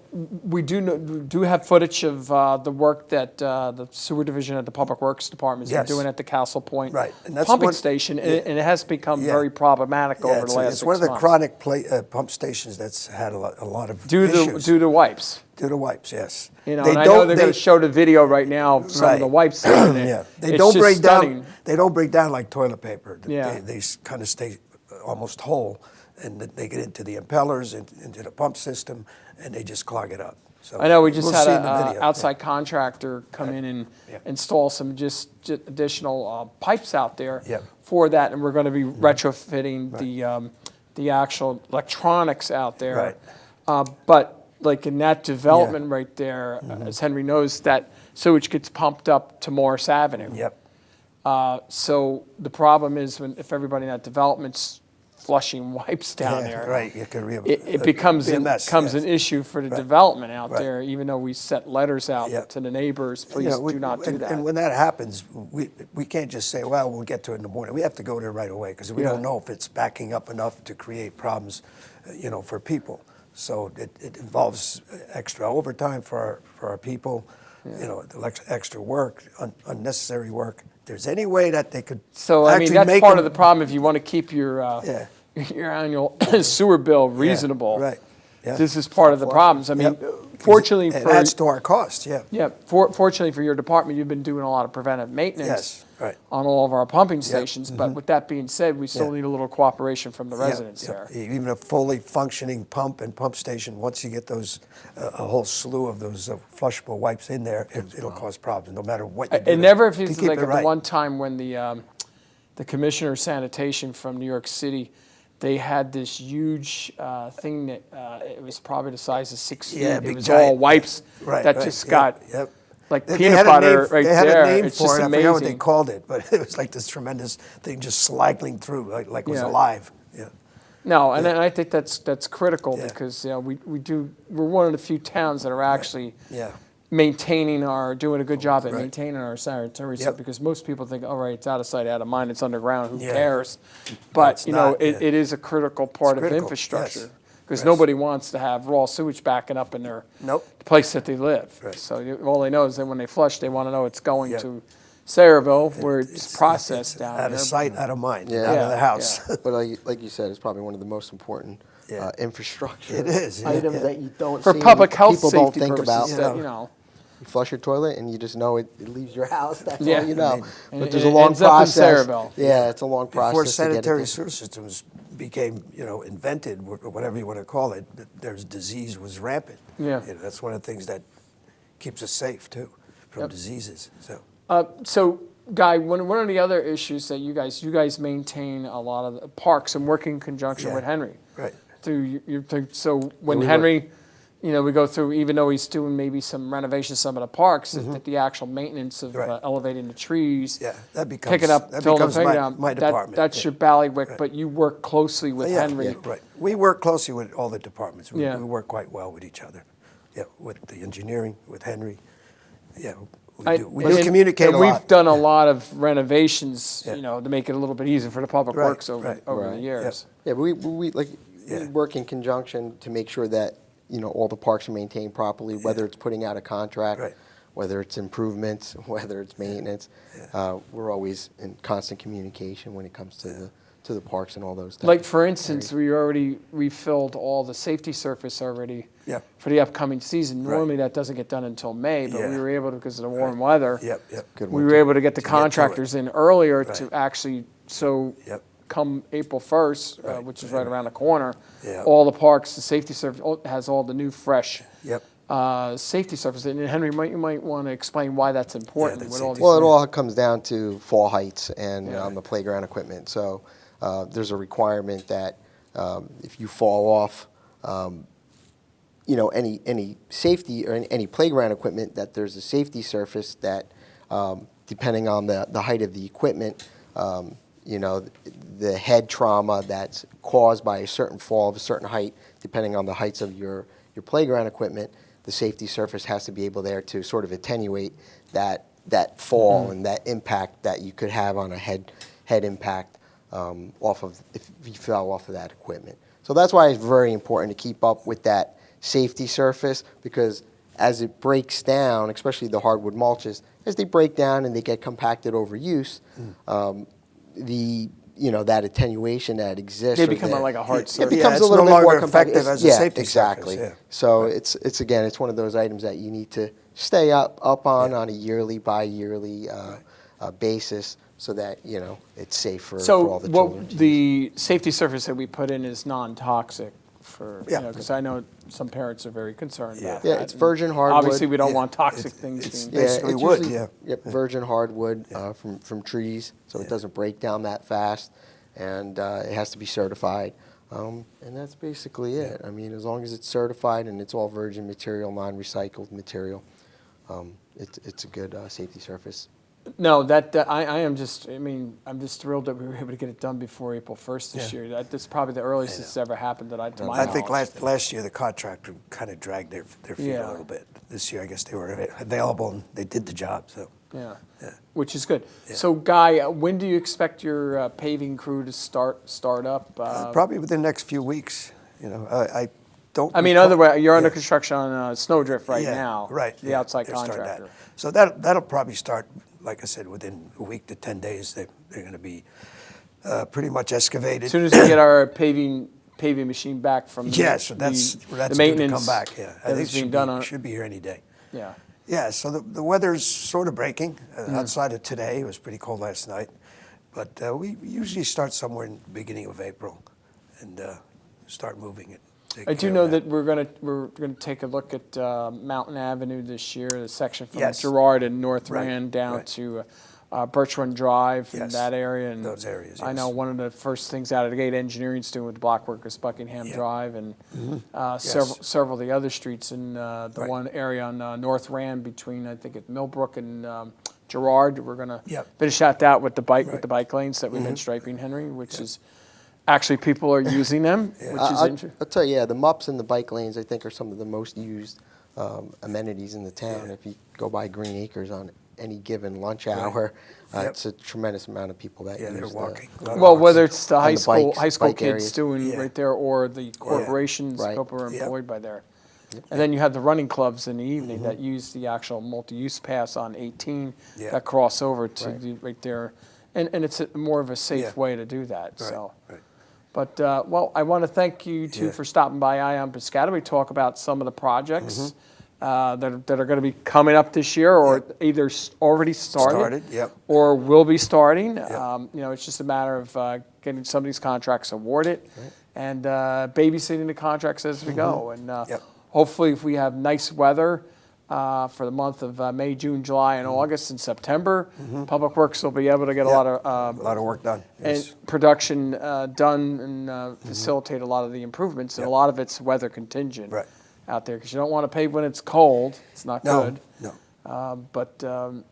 we do have footage of the work that the sewer division at the Public Works Department has Yes. been doing at the Castle Point Right, and that's pumping one- station, yeah. and it has become Yeah. very problematic over the it's, last it's 6 one of the months. chronic pump stations that's had a lot of issues. Due to wipes. Due to wipes, yes. And I know they're going to show the video right now of some of the Right. wipes that are in it. Yeah, they It's don't just break stunning. down. They don't break down like toilet paper. Yeah. They kind of stay almost whole, and they get into the impellers and into the pump system, and they just clog it up. So I know we just we'll had see in the an video. outside contractor come in and install some just additional pipes out there Yeah. for that, and we're going to be retrofitting the actual electronics out there. Right. But like in that development right there, as Henry knows, that sewage gets pumped up to Morris Avenue. Yep. So the problem is if everybody in that development's flushing wipes down there, Right. It could it becomes be a mess, yes. an issue for the development out Right. there, even though we set letters out Yep. to the neighbors, please do not do that. And when that happens, we can't just say, well, we'll get to it in the morning. We have to go there right away because we Yeah. don't know if it's backing up enough to create problems, for people. So it involves extra overtime for our people, extra work, unnecessary work. If there's any way that they could So, I mean, actually that's make part them- of the problem if you want to keep your annual sewer bill reasonable. right. Yeah. This is part of the problems. I mean, Yep. fortunately It for adds to our cost, yeah. fortunately for your department, you've been doing a lot of preventive maintenance Yes, right. on all of our pumping stations. But with that being said, we still Yeah. need a little cooperation from the Yeah, residents yeah. there. Even a fully functioning pump and pump station, once you get those, a whole slew of those flushable wipes in there, it'll cause problems, no matter what you do. It never to feels keep like it at right. the one time when the commissioner of sanitation from New York City, they had this huge thing that it was probably the size of 6 feet. Yeah, It big was giant- all wipes Right, that right, just yep, got yep. like They peanut had a butter name, right they had there. a name It's for just it. I amazing. forgot what they called it, but it was like this tremendous thing just slaggling through, like it was Yeah. alive. Yeah. No, and I think that's critical Yeah. because we're one of the few towns that are actually Yeah. doing a good job at Right. maintaining our sanitary Yep. stuff, because most people think, all right, it's out of sight, out of mind, it's underground, who Yeah. cares? But, it's not, yeah. it is a critical part of critical, infrastructure. yes. Because Yes. nobody wants to have raw sewage backing up in their Nope. place that they live. Right. So all they know is that when they flush, they want to know it's going Yeah. to Sayreville, where it's processed down Out there. of sight, out of mind, Yeah. out Yeah, of the house. But like you said, it's probably one of the most important Yeah. infrastructure It is, yeah, items yeah. that you don't For see, public health people safety don't think purposes, about. that, You flush your toilet and you just know it leaves your house. That's Yeah. all you know. And But it- there's a it long ends up in process. Sayreville. Yeah, it's a long process. Before to get it sanitary there. sewer systems became, invented, or whatever you want to call it, there's disease was rampant. Yeah. That's one of the things that keeps us safe too, from diseases. So, Guy, one of the other issues that you guys maintain a lot of the parks and work in conjunction Yeah. with Henry. Right. So when we Henry, we go through, even though he's doing maybe some renovations some of the parks, that the actual maintenance of Right. elevating the trees, Yeah, that becomes picking up, that filling the becomes thing my, down, my department. that's yeah. your bailiwick, but you work closely with Yeah, Henry. yeah, right. We work closely with all the departments. We, Yeah. we work quite well with each other. Yeah, with the engineering, with Henry. Yeah, I- we do and- communicate and a we've lot. done a lot of renovations, Yeah. to make it a little bit easier for the public Right, works over right. the Right. years. Yeah, but we Yeah. work in conjunction to make sure that all the parks are maintained properly, whether it's putting out a contract, Right. whether it's improvements, whether it's maintenance. We're always in constant communication when it comes to the parks and all those things. Like, for instance, we already refilled all the safety surface already Yeah. for the upcoming season. Right. Normally, that doesn't get done until May, but we Yeah. were able to, because of the warm weather, Yep, yep. Good we one, were too. able to get the To get to it. contractors in earlier to Right. actually, so Yep. come April 1st, Right. which is right around the corner, Yeah. all the parks, the safety service has all the new fresh Yep. safety surface. And Henry, you might want to explain why that's important. the with all safety these Well, it all comes down to fall heights and Yeah. the playground equipment. So there's a requirement that if you fall off, any safety or any playground equipment, that there's a safety surface that, depending on the height of the equipment, the head trauma that's caused by a certain fall of a certain height, depending on the heights of your playground equipment, the safety surface has to be able there to sort of attenuate that fall and that impact that you could have on a head impact off of if you fell off of that equipment. So that's why it's very important to keep up with that safety surface, because as it breaks down, especially the hardwood mulches, as they break down and they get compacted over use, that attenuation that exists. They become like a hard It surface. becomes it's a little no bit more longer compacted. effective as a safety exactly. surface, yeah. So it's one of those items that you need to stay up on a yearly, bi-yearly basis, so that it's safe for all the children. So the safety surface that we put in is non-toxic for, Yeah. because I know some parents are very concerned about Yeah, that. it's virgin hardwood. Obviously, we don't Yeah. want toxic It's- things it's being. basically it's wood, usually, yeah. Yep, virgin hardwood from trees, so it Yeah. doesn't break down that fast, and it has to be certified. And that's basically it. I mean, as long as it's certified and it's all virgin material, non-recycled material, it's a good safety surface. No, I am just, I'm just thrilled that we were able to get it done before April 1st this year. That's probably the earliest it's ever happened to my I think knowledge. last year the contractor kind of dragged their feet Yeah. a little bit. This year, I guess they were available and they did the job. So Yeah, Yeah. which is good. So, Guy, when do you expect your paving crew to start up? probably within the next few weeks. I don't. Other way, you're under Yeah. construction on Snowdrift right Yeah, now. Right. The yeah, outside they're starting contractor. that. So that'll probably start, like I said, within a week to 10 days. They're going to be pretty much excavated. As soon as we get our paving machine back from So that's the due to maintenance come back. Yeah, I that think is being done on it. should be here any day. Yeah. Yeah, so the weather's sort of breaking. Outside of today, it was pretty cold last night. But we usually start somewhere in the beginning of April and start moving it. take I do care of know that we're gonna take a look at Mountain Avenue this year, the section from Yes. Girard and North Right, Rand down right. to Birchwood Drive and Yes, that area. And those areas, I know yes. one of the first things out of the gate engineering's doing with the block work is Buckingham Yeah. Drive and Yes. several of the other streets in the Right. one area on North Rand between I think it's Millbrook and Girard. We're gonna Yep. finish that out with the bike Right. lanes that we've been striping, Henry, which is actually people are using them, which is I'll interesting. tell you, the MUPs and the bike lanes, I think, are some of the most used amenities in the town. Yeah. If you go by Green Acres on any given lunch hour, Yep. it's a tremendous amount of people that Yeah, use they're the- walking. A lot of Well, walks. whether it's the And high the school bike kids areas. doing Yeah. right there, or the corporations, Right. people are Yep. employed by there. And then you have the running clubs in the evening that use the actual multi-use pass on 18 Yeah. that cross over to Right. right there, and it's more of a safe Yeah. way to do that. Right, So, right. but I want to thank you two Yeah. for stopping by on Piscataway. Talk about some of the projects. That are going to be coming up this year, or Yep. either already started, Yep. or will be starting. It's just a matter of getting some of these contracts awarded and babysitting the contracts as we go. And Yep. hopefully, if we have nice weather for the month of May, June, July, and August, and September, Public Works will be able to get a lot of A lot of work done. Yes. and production done and facilitate a lot of the improvements. And a lot of it's weather contingent Right. out there, because you don't want to pave when it's cold. It's not No, good. no. But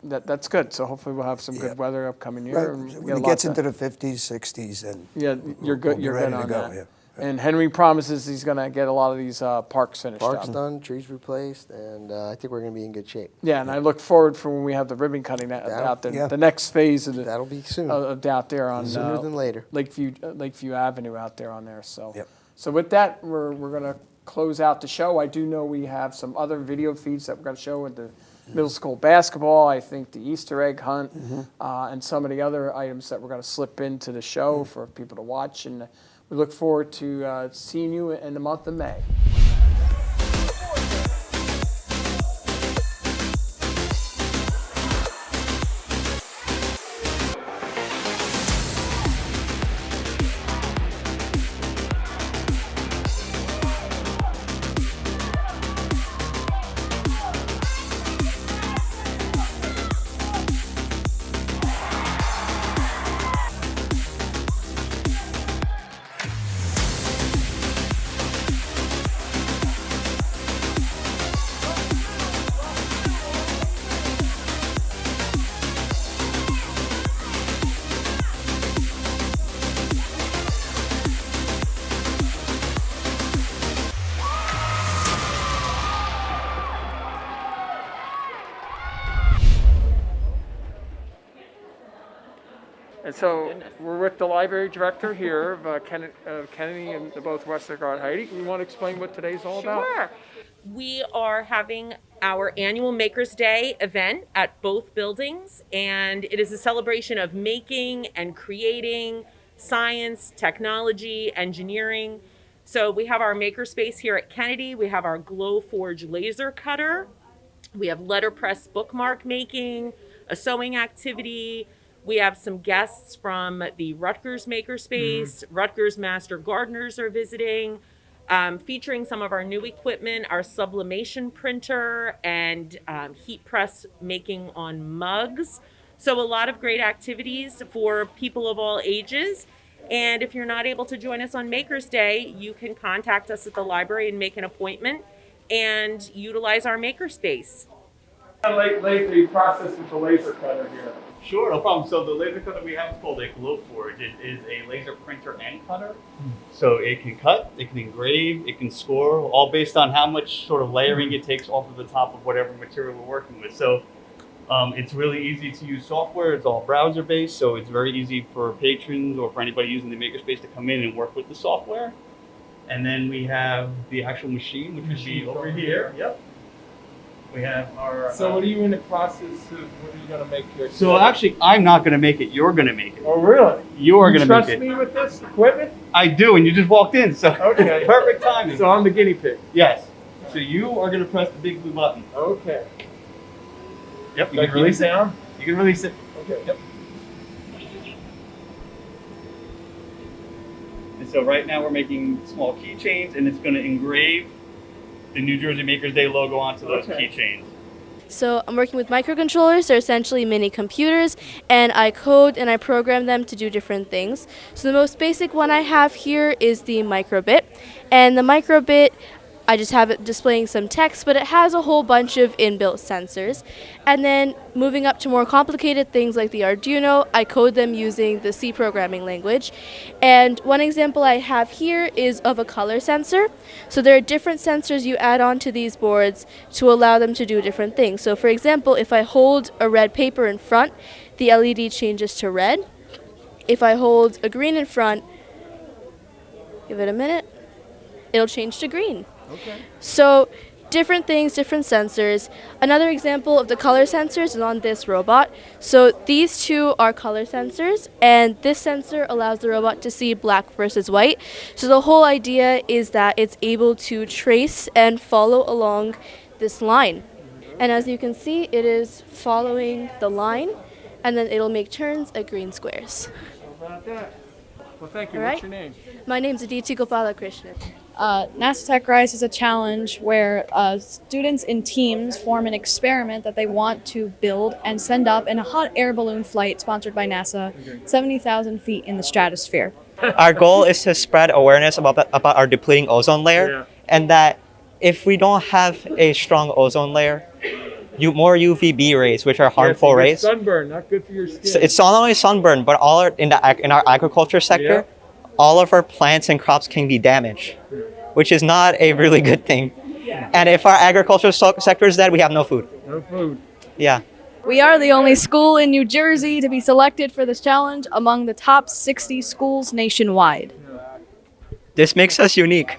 that's good. So hopefully we'll have some Yeah. good weather upcoming year. Right. And we get When a it lot gets done. into the 50s, 60s, and Yeah, you're good. we'll be You're ready good to on go, that. yeah. And Henry promises he's going to get a lot of these parks finished Parks up. done, trees replaced, and I think we're going to be in good shape. Yeah, and I look forward for when we have the ribbon cutting out there. Yeah. The next phase of That'll be soon. out there on Sooner than later. Lakeview Avenue out there on there. So, Yep. so with that, we're going to close out the show. I do know we have some other video feeds that we're going to show with the middle school basketball. I think the Easter egg hunt and some of the other items that we're going to slip into the show for people to watch. And we look forward to seeing you in the month of May. And so we're with the library director here of Kennedy and both Westergaard. Heidi, you want to explain what today's all about? Sure. We are having our annual Makers Day event at both buildings, and it is a celebration of making and creating, science, technology, engineering. So we have our makerspace here at Kennedy. We have our Glowforge laser cutter. We have letterpress bookmark making, a sewing activity. We have some guests from the Rutgers Makerspace. Rutgers Master Gardeners are visiting, featuring some of our new equipment, our sublimation printer and heat press making on mugs. So a lot of great activities for people of all ages. And if you're not able to join us on Makers Day, you can contact us at the library and make an appointment and utilize our makerspace. Laser, you process with the laser cutter here. Sure, no problem. So the laser cutter we have is called a Glowforge. It is a laser printer and cutter. So it can cut, it can engrave, it can score, all based on how much sort of layering it takes off of the top of whatever material we're working with. So it's really easy to use software. It's all browser based, so it's very easy for patrons or for anybody using the makerspace to come in and work with the software. And then we have the actual machine, which would be over here. Yep. We have our. So what are you in the process of, what are you going to make here? So actually, I'm not going to make it. You're going to make it. Oh, really? You are going to make Trust it. me with this equipment? I do, and you just walked in, so Okay. perfect timing. So I'm the guinea pig. Yes. So you are going to press the big blue button. Okay. Yep. You Like can release it. down? You can release it. Okay. Yep. And so right now we're making small keychains, and it's going to engrave the New Jersey Makers Day logo onto those Okay. keychains. So I'm working with microcontrollers. They're essentially mini computers, and I code and I program them to do different things. So the most basic one I have here is the microbit. And the microbit, I just have it displaying some text, but it has a whole bunch of inbuilt sensors. And then moving up to more complicated things like the Arduino, I code them using the C programming language. And one example I have here is of a color sensor. So there are different sensors you add onto these boards to allow them to do different things. So for example, if I hold a red paper in front, the LED changes to red. If I hold a green in front, give it a minute, it'll change to green. Okay. So different things, different sensors. Another example of the color sensors is on this robot. So these two are color sensors, and this sensor allows the robot to see black versus white. So the whole idea is that it's able to trace and follow along this line. And as you can see, it is following the line, and then it'll make turns at green squares. How about that? Well, thank you. All What's right. your name? My name's Aditi Gopalakrishnan. NASA Tech Rise is a challenge where students in teams form an experiment that they want to build and send up in a hot air balloon flight sponsored by NASA, 70,000 feet in the stratosphere. Our goal is to spread awareness about our depleting ozone layer, and that if we don't have a strong ozone layer, more UVB rays, which are harmful rays. Sunburn, not good for your skin. So it's not only sunburn, but in our agriculture sector, all of our plants and crops can be damaged, which is not a really good thing. And if our agricultural sector is dead, we have no food. No food. Yeah. We are the only school in New Jersey to be selected for this challenge among the top 60 schools nationwide. This makes us unique.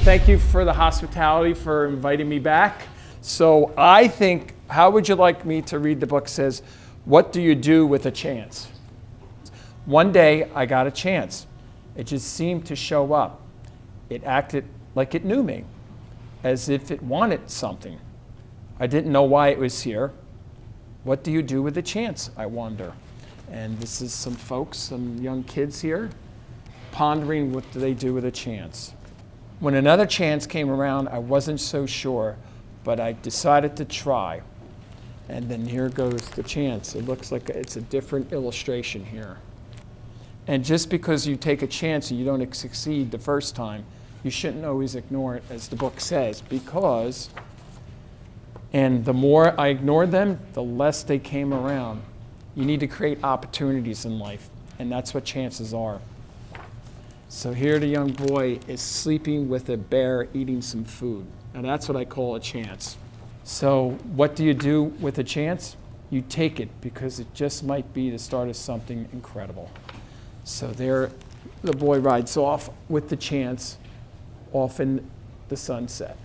Thank you for the hospitality, for inviting me back. So I think, how would you like me to read the book? It says, what do you do with a chance? One day I got a chance. It just seemed to show up. It acted like it knew me, as if it wanted something. I didn't know why it was here. What do you do with a chance, I wonder? And this is some folks, some young kids here, pondering what do they do with a chance. When another chance came around, I wasn't so sure, but I decided to try. And then here goes the chance. It looks like it's a different illustration here. And just because you take a chance and you don't succeed the first time, you shouldn't always ignore it, as the book says, because, and the more I ignored them, the less they came around. You need to create opportunities in life, and that's what chances are. So here the young boy is sleeping with a bear eating some food. And that's what I call a chance. So what do you do with a chance? You take it, because it just might be the start of something incredible. So there the boy rides off with the chance, off in the sunset.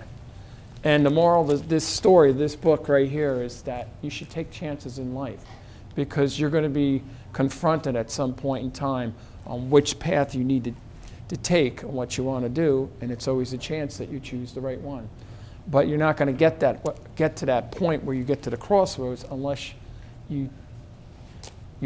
And the moral of this story, this book right here, is that you should take chances in life, because you're going to be confronted at some point in time on which path you need to take and what you want to do, and it's always a chance that you choose the right one. But you're not going to get to that point where you get to the crossroads unless your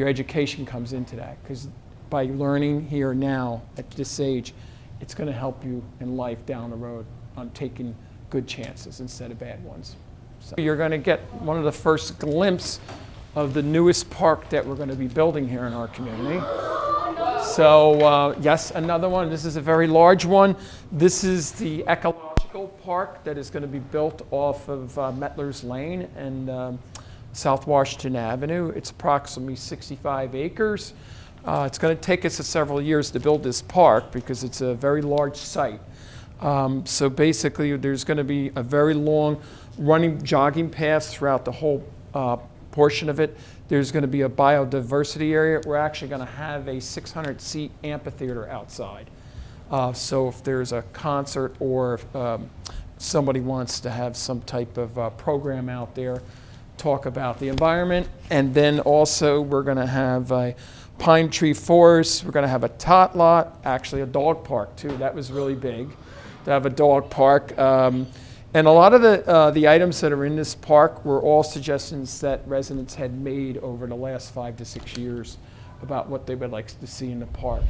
education comes into that, because by learning here now at this age, it's going to help you in life down the road on taking good chances instead of bad ones. So you're going to get one of the first glimpses of the newest park that we're going to be building here in our community. So yes, another one. This is a very large one. This is the ecological park that is going to be built off of Mettler's Lane and South Washington Avenue. It's approximately 65 acres. It's going to take us several years to build this park because it's a very large site. So basically, there's going to be a very long running jogging path throughout the whole portion of it. There's going to be a biodiversity area. We're actually going to have a 600-seat amphitheater outside. So if there's a concert or if somebody wants to have some type of program out there, talk about the environment. And then also we're going to have a pine tree forest. We're going to have a tot lot, actually a dog park too. That was really big to have a dog park. And a lot of the items that are in this park were all suggestions that residents had made over the last 5 to 6 years about what they would like to see in the park.